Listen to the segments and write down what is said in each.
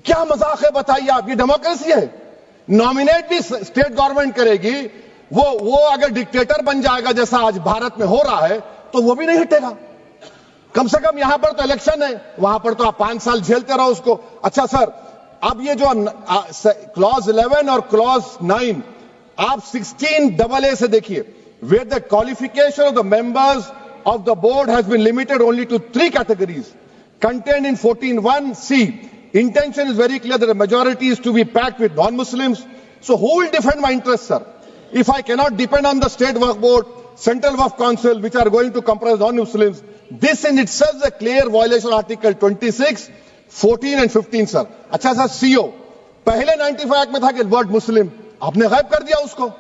क्या मजाक है बताइए आप? ये डेमोक्रेसी है? नॉमिनेट भी स्टेट गवर्नमेंट करेगी, वो अगर डिक्टेटर बन जाएगा जैसा आज भारत में हो रहा है तो वो भी नहीं हटेगा। कम से कम यहां पर तो इलेक्शन है, वहां पर तो आप 5 साल झेलते रहो उसको। अच्छा सर, अब ये जो क्लॉज 11 और क्लॉज 9 आप 16AA से देखिए, where the qualification of the members of the board has been limited only to 3 categories contained in 14(1)(c). Intention is very clear that the majority is to be packed with non-Muslims. So who will defend my interests, sir? If I cannot depend on the state work board, central work council, which are going to comprise non-Muslims, this in itself is a clear violation of Article 26, 14 and 15, sir. अच्छा sir, CO पहले 95 act में था कि word मुस्लिम, आपने गायब कर दिया उसको।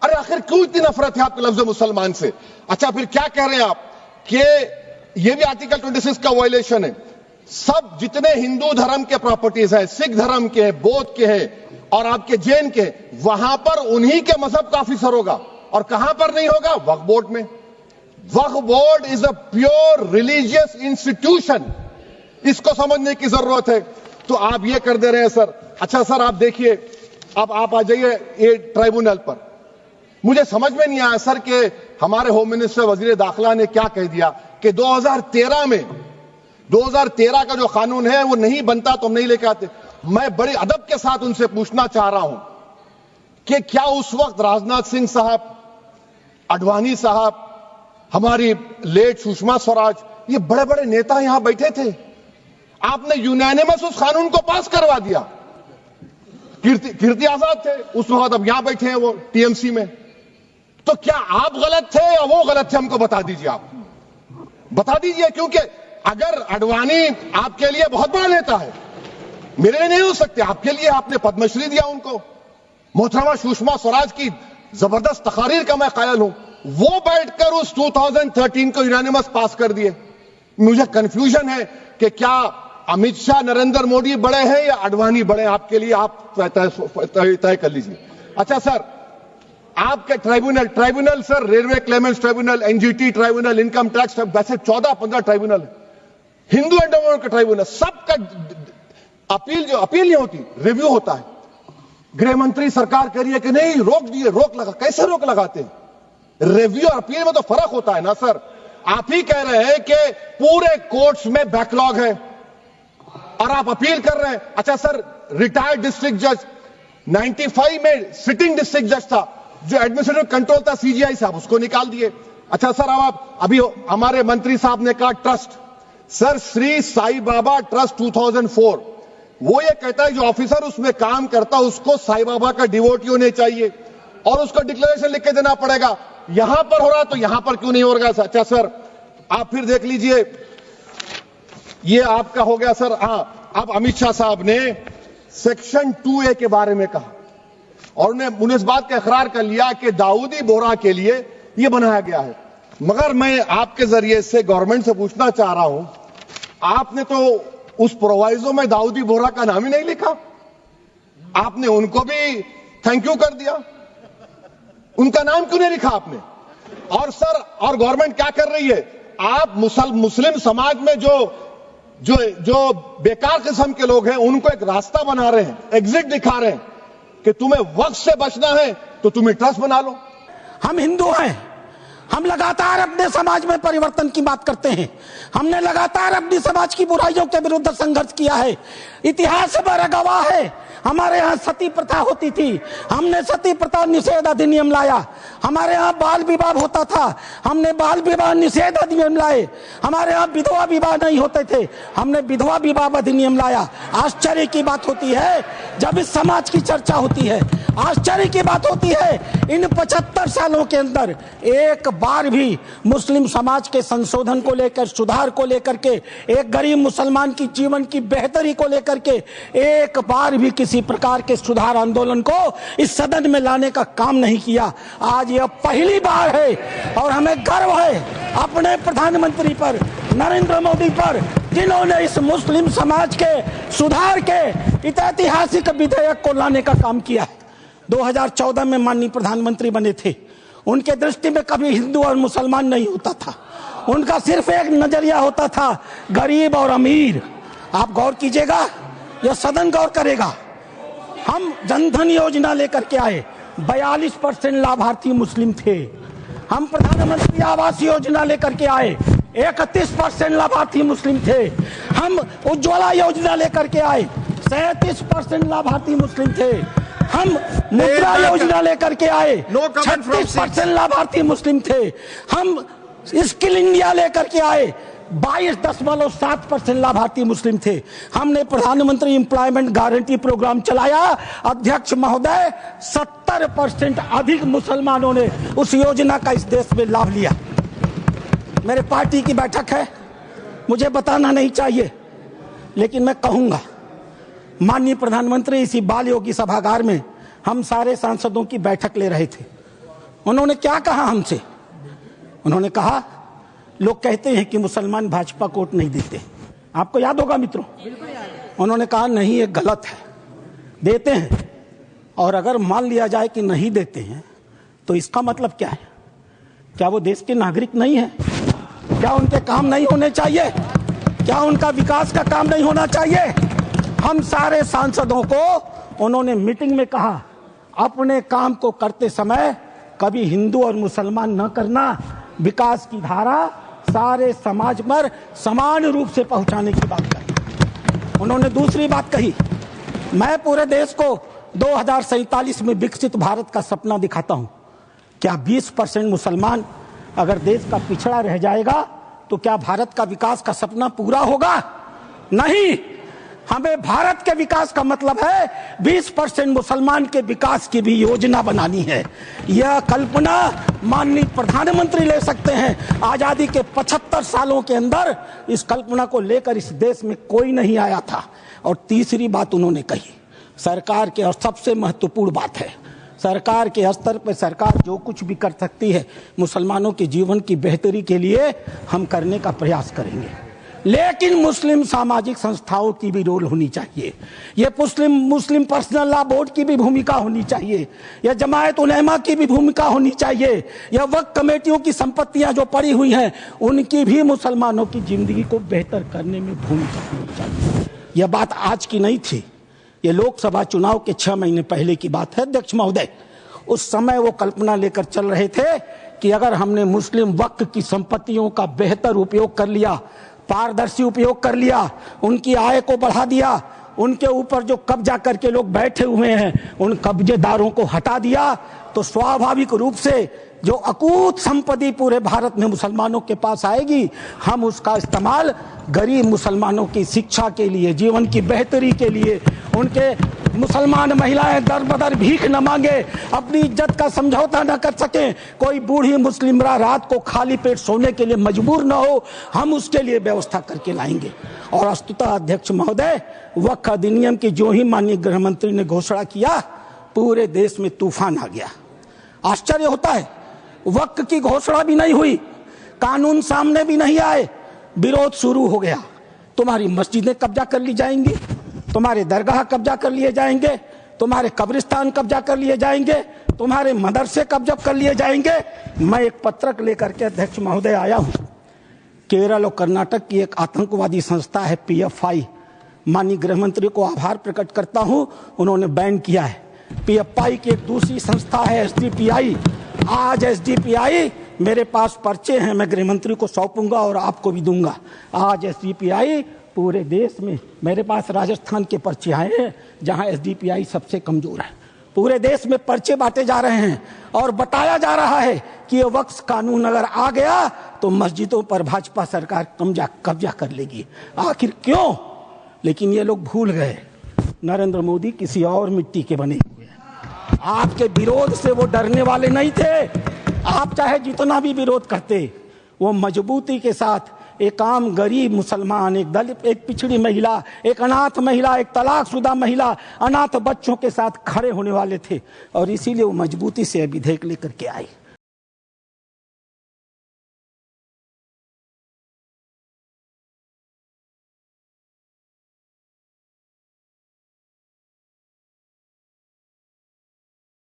अरे आखिर क्यों इतनी नफरत है आपके लफ्ज मुसलमान से? अच्छा फिर क्या कह रहे हैं आप कि ये भी आर्टिकल 26 का वायलेशन है। सब जितने हिंदू धर्म के प्रॉपर्टीज हैं, सिख धर्म के हैं, बौद्ध के हैं और आपके जैन के, वहां पर उन्हीं के मजहब का ऑफिसर होगा। और कहां पर नहीं होगा? वक्फ बोर्ड में। Waqf board is a pure religious institution, इसको समझने की जरूरत है। तो आप ये कर दे रहे हैं सर। अच्छा सर, आप देखिए, अब आप आ जाइए ये ट्राइब्यूनल पर। मुझे समझ में नहीं आया सर कि हमारे होम मिनिस्टर वजीर दाखिला ने क्या कह दिया कि 2013 का जो कानून है वो नहीं बनता तो हम नहीं लेके आते। मैं बड़े अदब के साथ उनसे पूछना चाह रहा हूं कि क्या उस वक्त राजनाथ सिंह साहब, अडवाणी साहब, हमारी लेट सुषमा स्वराज, ये बड़े बड़े नेता यहां बैठे थे? आपने यूनानिमस उस कानून को पास करवा दिया। कीर्ति आजाद थे उस वक्त, अब यहां बैठे हैं वो टीएमसी में। तो क्या आप गलत थे या वो गलत थे? हमको बता दीजिए, आप बता दीजिए। क्योंकि अगर अडवाणी आपके लिए बहुत बड़ा नेता है, मेरे लिए नहीं हो सकते, आपके लिए आपने पद्मश्री दिया उनको। मोहतरमा सुषमा स्वराज की जबरदस्त तकारीर का मैं कायल हूं, वो बैठकर उस 2013 को यूनानिमस पास कर दिए। मुझे कंफ्यूजन है कि क्या अमित शाह, नरेंद्र मोदी बड़े हैं या अडवाणी बड़े हैं? आपके लिए आप तय कर लीजिए। अच्छा सर, आपके tribunal sir, railway Clements tribunal, NGT tribunal, income tax, वैसे 14-15 ट्राइब्यूनल है, हिंदू एंडोवर का ट्राइब्यूनल, सबका अपील नहीं होती, रिव्यू होता है। गृह मंत्री सरकार कह रही है कि नहीं, रोक दिए, रोक लगा। कैसे रोक लगाते हैं? रिव्यू और अपील में तो फर्क होता है ना सर। आप ही कह रहे हैं कि पूरे कोर्ट्स में बैकलॉग है और आप अपील कर रहे हैं। अच्छा सर, रिटायर्ड डिस्ट्रिक्ट जज 95 में सिटिंग डिस्ट्रिक्ट जज था, जो एडमिनिस्ट्रेटिव कंट्रोल था सीजीआई साहब, उसको निकाल दिए। अच्छा सर, अब आप अभी हमारे मंत्री साहब ने कहा trust, sir Shri Sai Baba trust 2004, वो ये कहता है जो ऑफिसर उसमें काम करता है उसको साई बाबा का डिवोटी होने चाहिए और उसको डिक्लेरेशन लिख के देना पड़ेगा। यहां पर हो रहा तो यहां पर क्यों नहीं हो रहा? अच्छा सर, आप फिर देख लीजिए, ये आपका हो गया सर। हाँ, अब अमित शाह साहब ने सेक्शन 2A के बारे में कहा और उन्होंने इस बात का इकरार कर लिया कि दाऊदी बोहरा के लिए यह बनाया गया है। मगर मैं आपके जरिए से गवर्नमेंट से पूछना चाह रहा हूं, आपने तो उस प्रोवाइजो में दाऊदी बोहरा का नाम ही नहीं लिखा। आपने उनको भी थैंक यू कर दिया, उनका नाम क्यों नहीं लिखा आपने? और सर, और गवर्नमेंट क्या कर रही है? आप मुस्लिम समाज में जो बेकार किस्म के लोग हैं उनको एक रास्ता बना रहे हैं, एग्जिट दिखा रहे हैं कि तुम्हें वक्त से बचना है तो तुम्हें ट्रस्ट बना लो। हम हिंदू हैं, हम लगातार अपने समाज में परिवर्तन की बात करते हैं। हमने लगातार अपनी समाज की बुराइयों के विरुद्ध संघर्ष किया है। इतिहास बड़ा गवाह है, हमारे यहाँ सती प्रथा होती थी, हमने सती प्रथा निषेध अधिनियम लाया। हमारे यहाँ बाल विवाह होता था, हमने बाल विवाह निषेध अधिनियम लाए। हमारे यहाँ विधवा विवाह नहीं होते थे, हमने विधवा विवाह अधिनियम लाया। आश्चर्य की बात होती है जब इस समाज की चर्चा होती है, आश्चर्य की बात होती है इन 75 सालों के अंदर एक बार भी मुस्लिम समाज के संशोधन को लेकर, सुधार को लेकर के, एक गरीब मुसलमान की जीवन की बेहतरी को लेकर के एक बार भी किसी प्रकार के सुधार आंदोलन को इस सदन में लाने का काम नहीं किया। आज यह पहली बार है और हमें गर्व है अपने प्रधानमंत्री पर, नरेंद्र मोदी पर, जिन्होंने इस मुस्लिम समाज के सुधार के ऐतिहासिक विधेयक को लाने का काम किया है। 2014 में माननीय प्रधानमंत्री बने थे, उनके दृष्टि में कभी हिंदू और मुसलमान नहीं होता था, उनका सिर्फ एक नजरिया होता था, गरीब और अमीर। आप गौर कीजिएगा, यह सदन गौर करेगा। हम जनधन योजना लेकर के आए, 42% लाभार्थी मुस्लिम थे। हम प्रधानमंत्री आवास योजना लेकर के आए, 31% लाभार्थी मुस्लिम थे। हम उज्ज्वला योजना लेकर के आए, 37% लाभार्थी मुस्लिम थे। हम मुद्रा योजना लेकर के आए, 36% लाभार्थी मुस्लिम थे। हम स्किल इंडिया लेकर के आए, 22.7% लाभार्थी मुस्लिम थे। हमने प्रधानमंत्री एम्प्लॉयमेंट गारंटी प्रोग्राम चलाया, अध्यक्ष महोदय 70% अधिक मुसलमानों ने उस योजना का इस देश में लाभ लिया। मेरे पार्टी की बैठक है, मुझे बताना नहीं चाहिए, लेकिन मैं कहूंगा, माननीय प्रधानमंत्री इसी बाल योगी सभागार में हम सारे सांसदों की बैठक ले रहे थे। उन्होंने क्या कहा हमसे? उन्होंने कहा, लोग कहते हैं कि मुसलमान भाजपा को वोट नहीं देते। आपको याद होगा मित्रों, उन्होंने कहा नहीं, ये गलत है, देते हैं। और अगर मान लिया जाए कि नहीं देते हैं तो इसका मतलब क्या है? क्या वो देश के नागरिक नहीं है? क्या उनके काम नहीं होने चाहिए? क्या उनका विकास का काम नहीं होना चाहिए? हम सारे सांसदों को उन्होंने मीटिंग में कहा, अपने काम को करते समय कभी हिंदू और मुसलमान न करना, विकास की धारा सारे समाज पर समान रूप से पहुंचाने की बात कही। उन्होंने दूसरी बात कही, मैं पूरे देश को 2047 में विकसित भारत का सपना दिखाता हूं। क्या 20% मुसलमान अगर देश का पिछड़ा रह जाएगा तो क्या भारत का विकास का सपना पूरा होगा? नहीं। हमें भारत के विकास का मतलब है 20% मुसलमान के विकास की भी योजना बनानी है। यह कल्पना माननीय प्रधानमंत्री ले सकते हैं। आजादी के 75 सालों के अंदर इस कल्पना को लेकर इस देश में कोई नहीं आया था। और तीसरी बात उन्होंने कही, सरकार के, और सबसे महत्वपूर्ण बात है, सरकार के स्तर पर सरकार जो कुछ भी कर सकती है मुसलमानों के जीवन की बेहतरी के लिए हम करने का प्रयास करेंगे। लेकिन मुस्लिम सामाजिक संस्थाओं की भी रोल होनी चाहिए। ये मुस्लिम पर्सनल लॉ बोर्ड की भी भूमिका होनी चाहिए। यह जमायत उलेमा की भी भूमिका होनी चाहिए। यह वक्फ कमेटियों की संपत्तियां जो पड़ी हुई हैं उनकी भी मुसलमानों की जिंदगी को बेहतर करने में भूमिका होनी चाहिए। यह बात आज की नहीं थी, ये लोकसभा चुनाव के 6 महीने पहले की बात है अध्यक्ष महोदय। उस समय वो कल्पना लेकर चल रहे थे कि अगर हमने मुस्लिम वक्फ की संपत्तियों का बेहतर उपयोग कर लिया, पारदर्शी उपयोग कर लिया, उनकी आय को बढ़ा दिया, उनके ऊपर जो कब्जा करके लोग बैठे हुए हैं उन कब्जेदारों को हटा दिया, तो स्वाभाविक रूप से जो अकूत संपत्ति पूरे भारत में मुसलमानों के पास आएगी, हम उसका इस्तेमाल गरीब मुसलमानों की शिक्षा के लिए, जीवन की बेहतरी के लिए, उनके मुसलमान महिलाएं दर बदर भीख न मांगे, अपनी इज्जत का समझौता न कर सके, कोई बूढ़ी मुस्लिमरा रात को खाली पेट सोने के लिए मजबूर न हो, हम उसके लिए व्यवस्था करके लाएंगे। और वस्तुतः अध्यक्ष महोदय, वक्फ अधिनियम की जो ही माननीय गृह मंत्री ने घोषणा किया, पूरे देश में तूफान आ गया। आश्चर्य होता है, वक्फ की घोषणा भी नहीं हुई, कानून सामने भी नहीं आए, विरोध शुरू हो गया। तुम्हारी मस्जिदें कब्जा कर ली जाएंगी, तुम्हारे दरगाह कब्जा कर लिए जाएंगे, तुम्हारे कब्रिस्तान कब्जा कर लिए जाएंगे, तुम्हारे मदरसे कब्जा कर लिए जाएंगे। मैं एक पत्रक लेकर के अध्यक्ष महोदय आया हूं। केरल और कर्नाटक की एक आतंकवादी संस्था है PFI, माननीय गृह मंत्री को आभार प्रकट करता हूं, उन्होंने बैन किया है। PFI की एक दूसरी संस्था है SDPI। आज SDPI, मेरे पास पर्चे हैं, मैं गृह मंत्री को सौंपूंगा और आपको भी दूंगा। आज SDPI पूरे देश में, मेरे पास राजस्थान के पर्चे आए हैं जहां SDPI सबसे कमजोर है, पूरे देश में पर्चे बांटे जा रहे हैं और बताया जा रहा है कि ये वक्फ कानून अगर आ गया तो मस्जिदों पर भाजपा सरकार कब्जा कर लेगी। आखिर क्यों? लेकिन ये लोग भूल गए, नरेंद्र मोदी किसी और मिट्टी के बने हुए हैं। आपके विरोध से वो डरने वाले नहीं थे। आप चाहे जितना भी विरोध करते, वो मजबूती के साथ एक आम गरीब मुसलमान, एक दलित, एक पिछड़ी महिला, एक अनाथ महिला, एक तलाकशुदा महिला, अनाथ बच्चों के साथ खड़े होने वाले थे और इसीलिए वो मजबूती से विधेयक लेकर के आए।